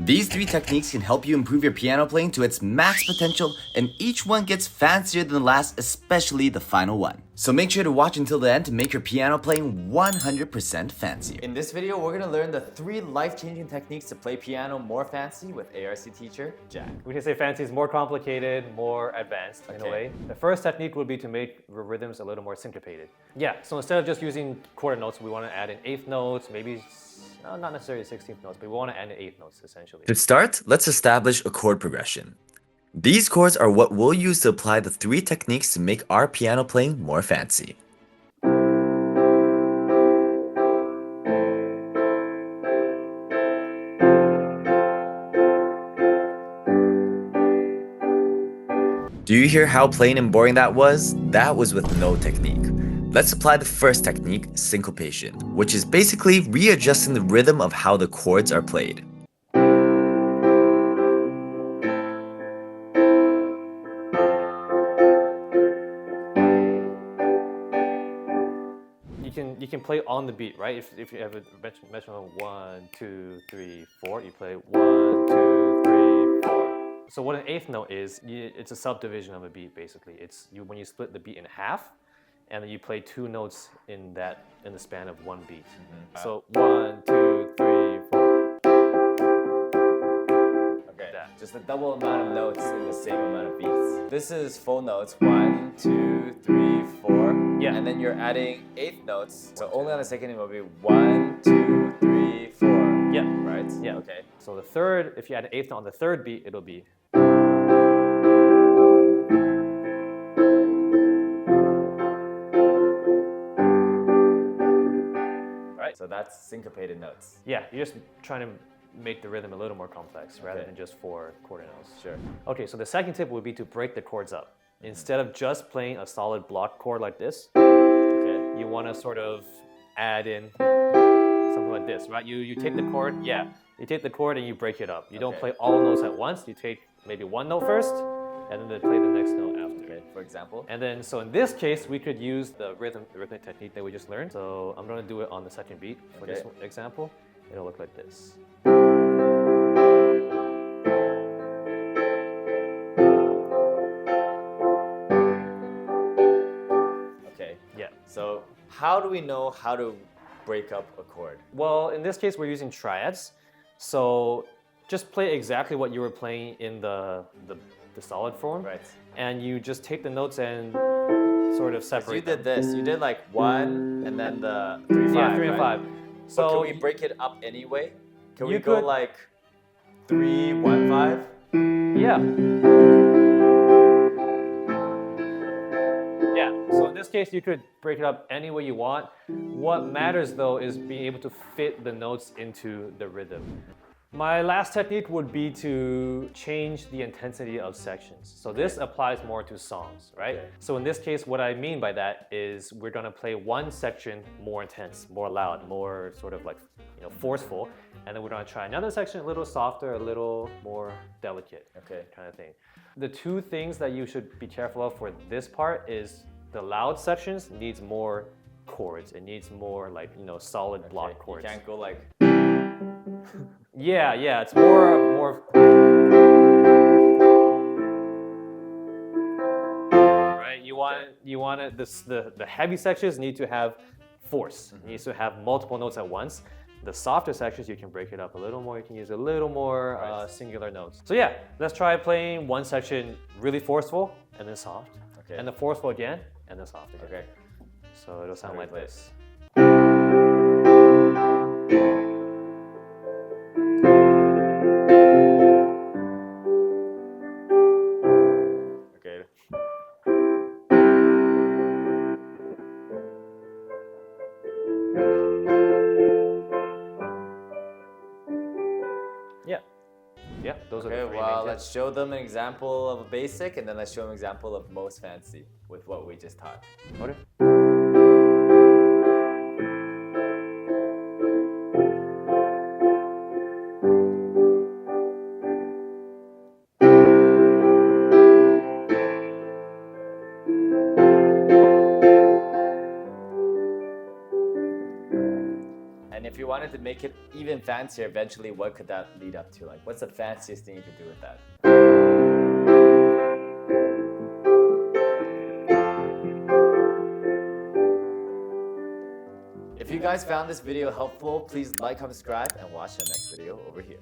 These three techniques can help you improve your piano playing to its max potential, and each one gets fancier than the last, especially the final one. So make sure to watch until the end to make your piano playing 100% fancier. In this video, we're gonna learn the 3 life-changing techniques to play piano more fancy with ARCT teacher, Jack. We can say fancy is more complicated, more advanced in a way. The first technique would be to make the rhythms a little more syncopated. Yeah, so instead of just using quarter notes, we want to add in eighth notes, maybe not necessarily 16th notes, but we want to add in eighth notes essentially. To start, let's establish a chord progression. These chords are what we'll use to apply the 3 techniques to make our piano playing more fancy. Do you hear how plain and boring that was? That was with no technique. Let's apply the first technique, syncopation, which is basically readjusting the rhythm of how the chords are played. You can play on the beat, right? If you have a metronom 1, 2, 3, 4, you play 1, 2, 3, 4. So what an eighth note is, it's a subdivision of a beat basically. It's when you split the beat in half, and then you play 2 notes in the span of 1 beat. So 1, 2, 3, 4. Okay, just a double amount of notes in the same amount of beats. This is full notes, 1, 2, 3, 4. Yeah. And then you're adding eighth notes. So only on the second it will be 1, 2, 3, 4. Yeah. Right? Yeah. Okay. So the third, if you add an eighth note on the third beat, it'll be. So that's syncopated notes. Yeah, you're just trying to make the rhythm a little more complex rather than just 4 quarter notes. Sure. Okay, so the second tip would be to break the chords up. Instead of just playing a solid block chord like this, you want to sort of add in something like this, right? You take the chord, you take the chord and you break it up. You don't play all notes at once. You take maybe one note first, and then play the next note after. For example. And then, so in this case, we could use the rhythmic technique that we just learned. So I'm gonna do it on the second beat for this example. It'll look like this. Okay. Yeah. So how do we know how to break up a chord? Well, in this case, we're using triads. So just play exactly what you were playing in the solid form. Right. And you just take the notes and sort of separate. You did this. You did like 1 and then the 3, 5. Yeah, 3 and 5. So can we break it up anyway? Can we go like 3, 1, 5? Yeah. Yeah. So in this case, you could break it up any way you want. What matters though is being able to fit the notes into the rhythm. My last technique would be to change the intensity of sections. So this applies more to songs, right? Okay. So in this case, what I mean by that is we're gonna play one section more intense, more loud, more sort of like, forceful. And then we're gonna try another section a little softer, a little more delicate, kind of thing. The 2 things that you should be careful of for this part is the loud sections needs more chords. It needs more like, solid block chords. You can't go like... Yeah, it's more. Right, you want it. The heavy sections need to have force. It needs to have multiple notes at once. The softer sections you can break it up a little more. You can use a little more singular notes. So yeah, let's try playing one section really forceful and then soft, and then forceful again and then soft again. Okay. So it'll sound like this. Yeah, those are the 3 well, main let's show them an example of a basic, and then let's show them an example of most fancy with what we just taught. Okay. And if you want wanted to make it even fancier, eventually what could that lead up to? Like, what's the fanciest thing you could do with that? If you guys found this video helpful, please like, comment, subscribe, and watch the next video over here.